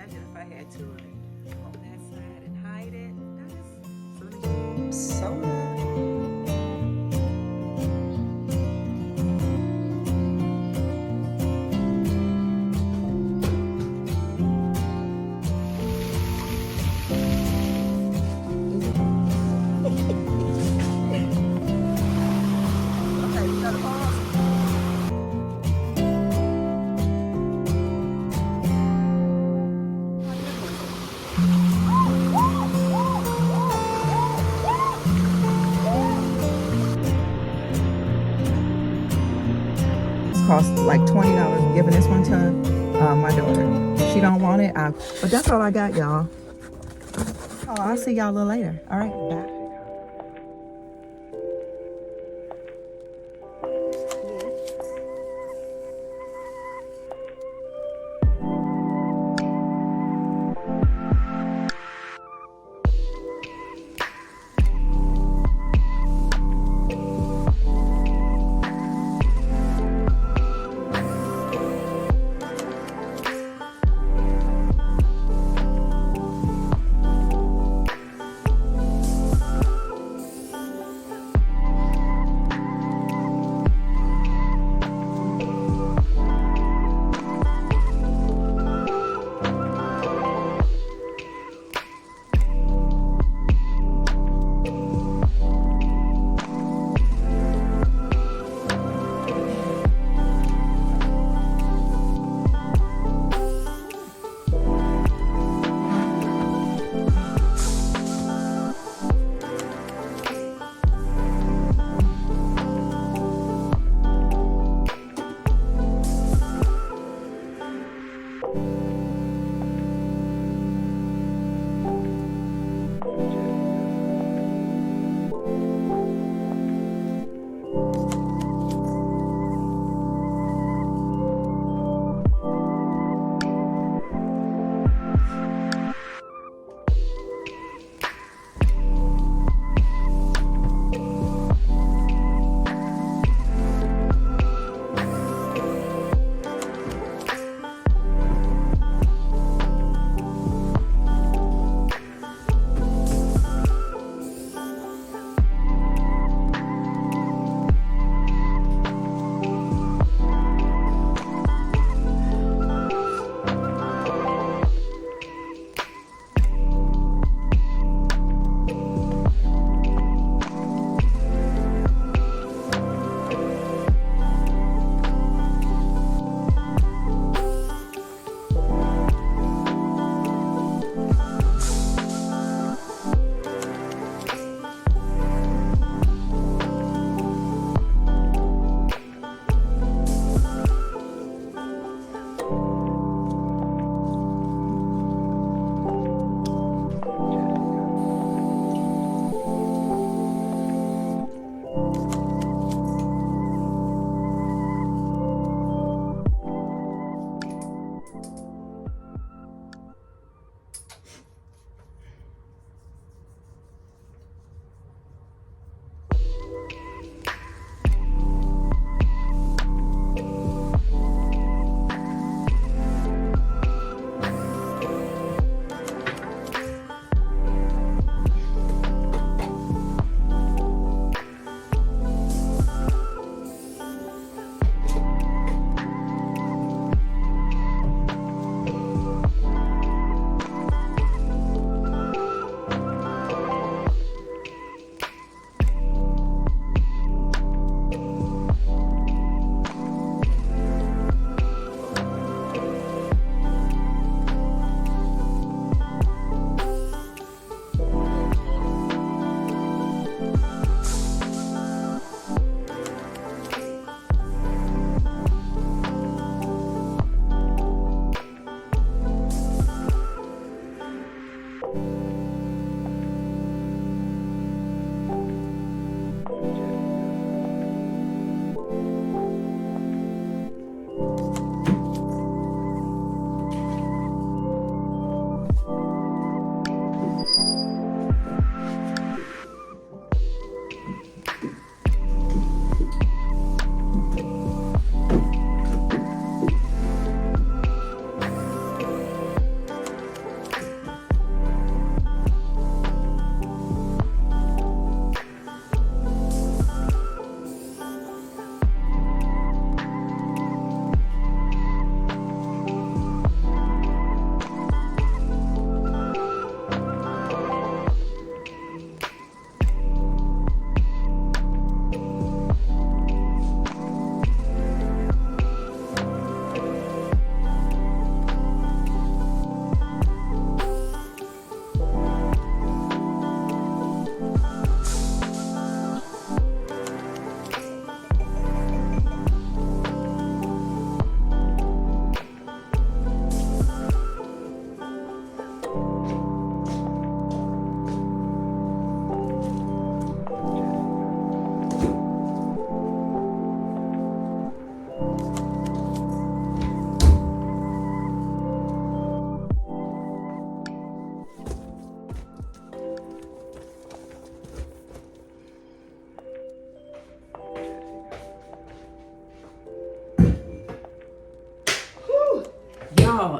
imagine if I had two of them on that side and hide it. That is Sonya. Cost like $20. Giving this one to my daughter. She don't want it, but that's all I got, y'all. Oh, I'll see y'all a little later. All right, bye.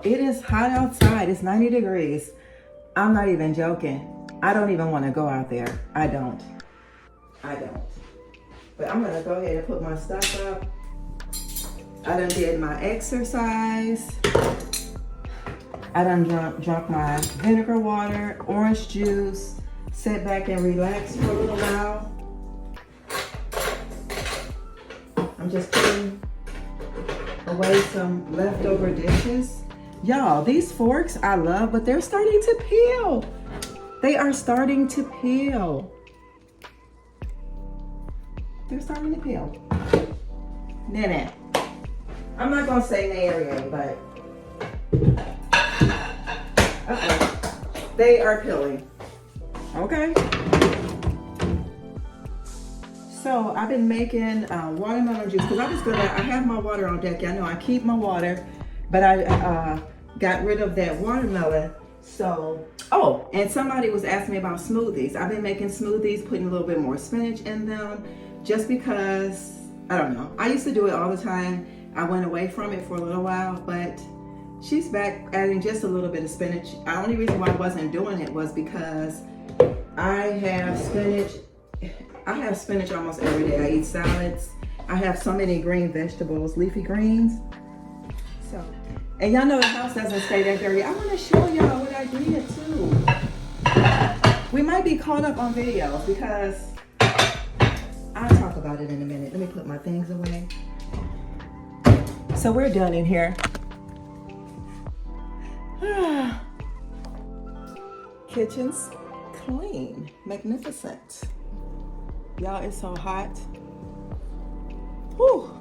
it is hot outside. It's 90 degrees. I'm not even joking. I don't even want to go out there. I don't. But I'm gonna go ahead and put my stuff up. I done did my exercise. I done drunk my vinegar water, orange juice, sit back and relax for a little while. I'm just putting away some leftover dishes. Y'all, these forks I love, but they're starting to peel. They are starting to peel. They're starting to peel. Nene. I'm not gonna say Nene, but they are peeling. Okay. So I've been making watermelon juice because I have my water on deck. I know I keep my water, but I got rid of that watermelon. So, oh, and somebody was asking me about smoothies. I've been making smoothies, putting a little bit more spinach in them, just because, I don't know. I used to do it all the time. I went away from it for a little while, but she's back adding just a little bit of spinach. The only reason why I wasn't doing it was because I have spinach almost every day. I eat salads. I have so many green vegetables, leafy greens. So, and y'all know the house doesn't stay that dirty. I want to show y'all what I did too. We might be caught up on videos because I'll talk about it in a minute. Let me put my things away. So we're done in here. Kitchen's clean, magnificent. Y'all, it's so hot. Whew.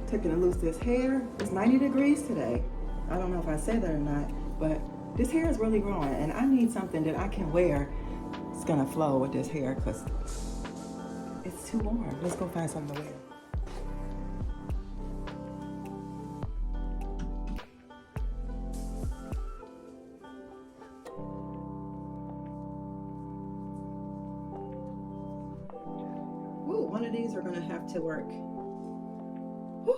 Taking to loose this hair. It's 90 degrees today. I don't know if I said that or not, but this hair is really growing and I need something that I can wear. It's gonna flow with this hair because it's too warm. Let's go find something to wear. Ooh, one of these are gonna have to work. Whew.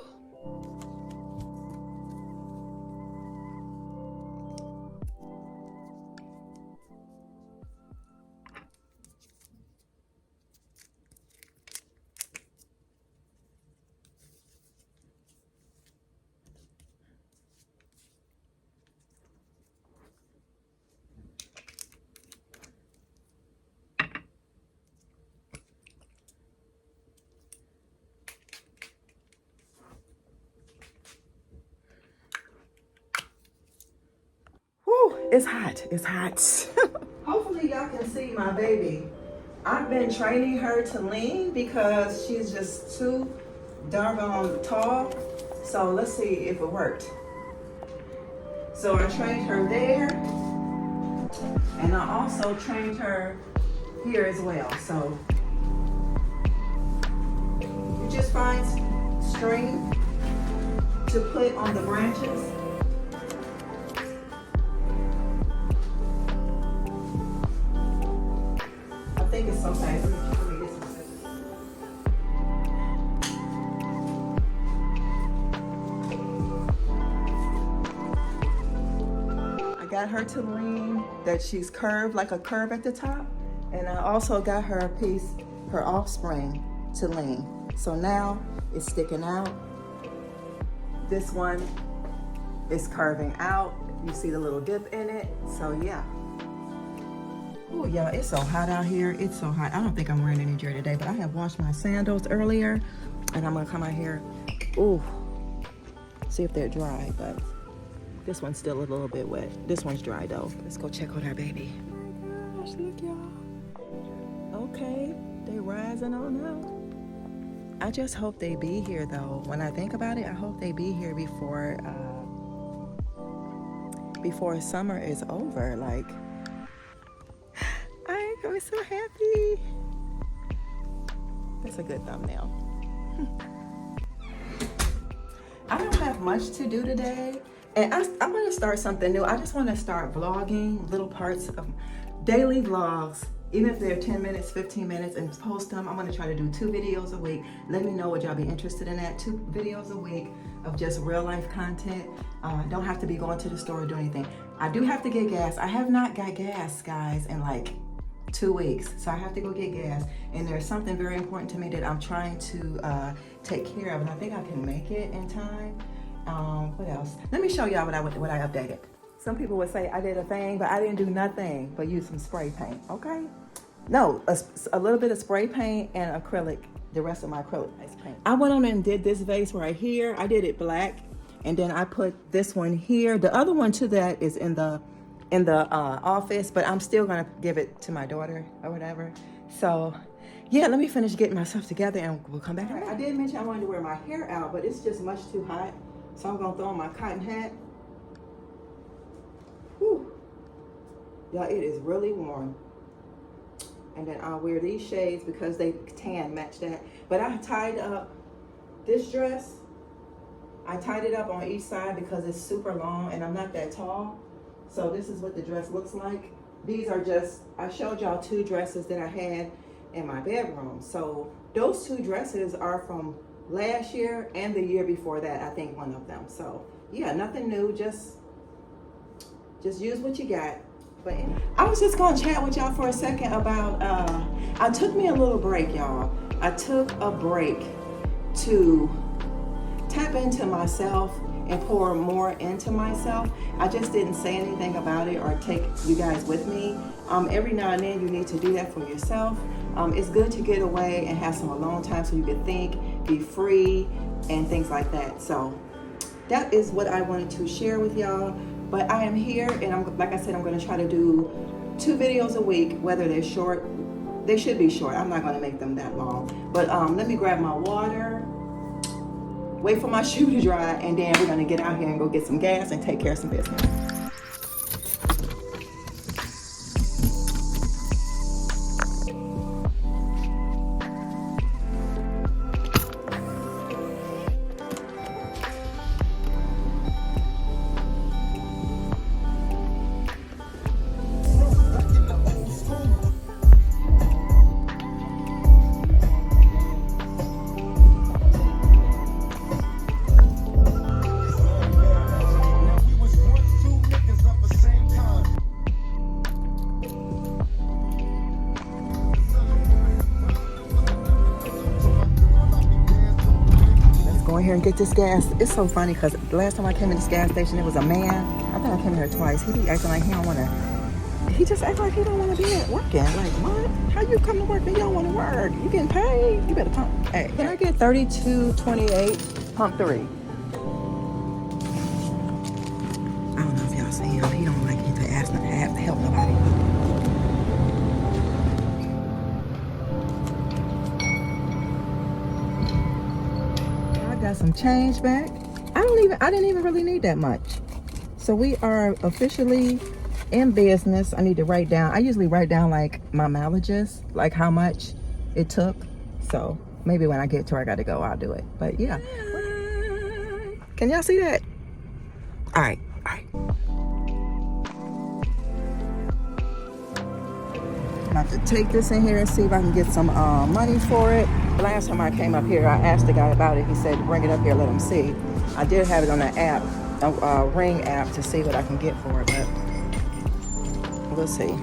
It's hot. It's hot. Hopefully y'all can see my baby. I've been training her to lean because she's just too doggone tall. So let's see if it worked. So I trained her there. And I also trained her here as well. So you just find string to put on the branches. I think it's okay. Let me get some scissors. I got her to lean that she's curved, like a curve at the top. And I also got her a piece, her offspring, to lean. So now it's sticking out. This one is curving out. You see the little dip in it. So yeah. Oh yeah, it's so hot out here. It's so hot. I don't think I'm wearing any gear today, but I have washed my sandals earlier and I'm gonna come out here. Ooh, see if they're dry, but this one's still a little bit wet. This one's dry though. Let's go check on our baby. Oh my gosh, look y'all. Okay, they rising on up. I just hope they be here though. When I think about it, I hope they be here before summer is over. Like, I'm so happy. That's a good thumbnail. I don't have much to do today, and I'm gonna start something new. I just want to start vlogging little parts of daily vlogs, even if they're 10 minutes, 15 minutes, and post them. I'm gonna try to do 2 videos a week. Let me know, would y'all be interested in that? 2 videos a week of just real life content. Don't have to be going to the store or do anything. I do have to get gas. I have not got gas, guys, in like 2 weeks. So I have to go get gas. And there's something very important to me that I'm trying to take care of. And I think I can make it in time. What else? Let me show y'all what I updated. Some people would say I did a thing, but I didn't do nothing but use some spray paint, okay? No, a little bit of spray paint and acrylic, the rest of my acrylic paint. I went on and did this vase right here. I did it black, and then I put this one here. The other one to that is in the office, but I'm still gonna give it to my daughter or whatever. So yeah, let me finish getting myself together and we'll come back. I did mention I wanted to wear my hair out, but it's just much too hot. So I'm gonna throw on my cotton hat. Whew. Y'all, it is really warm. And then I'll wear these shades because they tan match that. But I tied up this dress. I tied it up on each side because it's super long and I'm not that tall. So this is what the dress looks like. These are just, I showed y'all 2 dresses that I had in my bedroom. So those 2 dresses are from last year and the year before that, I think one of them. So yeah, nothing new, just use what you got. But anyway, I was just gonna chat with y'all for a second about, I took me a little break, y'all. I took a break to tap into myself and pour more into myself. I just didn't say anything about it or take you guys with me. Every now and then you need to do that for yourself. It's good to get away and have some alone time so you can think, be free, and things like that. So that is what I wanted to share with y'all. But I am here, and like I said, I'm gonna try to do 2 videos a week, whether they're short. They should be short. I'm not gonna make them that long. But let me grab my water, wait for my shoe to dry, and then we're gonna get out here and go get some gas and take care of some business. Here and get this gas. It's so funny because the last time I came in this gas station, it was a man. I think I came here twice. He be acting like he don't want to. He just act like he don't want to be at working. Like, what? How you come to work and you don't want to work? You getting paid? You better pump. Hey, can I get 32.28? Pump 3. I don't know if y'all see him. He don't like to ask to help nobody. Got some change back. I didn't even really need that much. So we are officially in business. I need to write down. I usually write down like my mileages, like how much it took. So maybe when I get to where I got to go, I'll do it. But yeah. Can y'all see that? All right. I'm about to take this in here and see if I can get some money for it. Last time I came up here, I asked the guy about it. He said, bring it up here, let him see. I did have it on the app, Ring app, to see what I can get for it, but we'll see.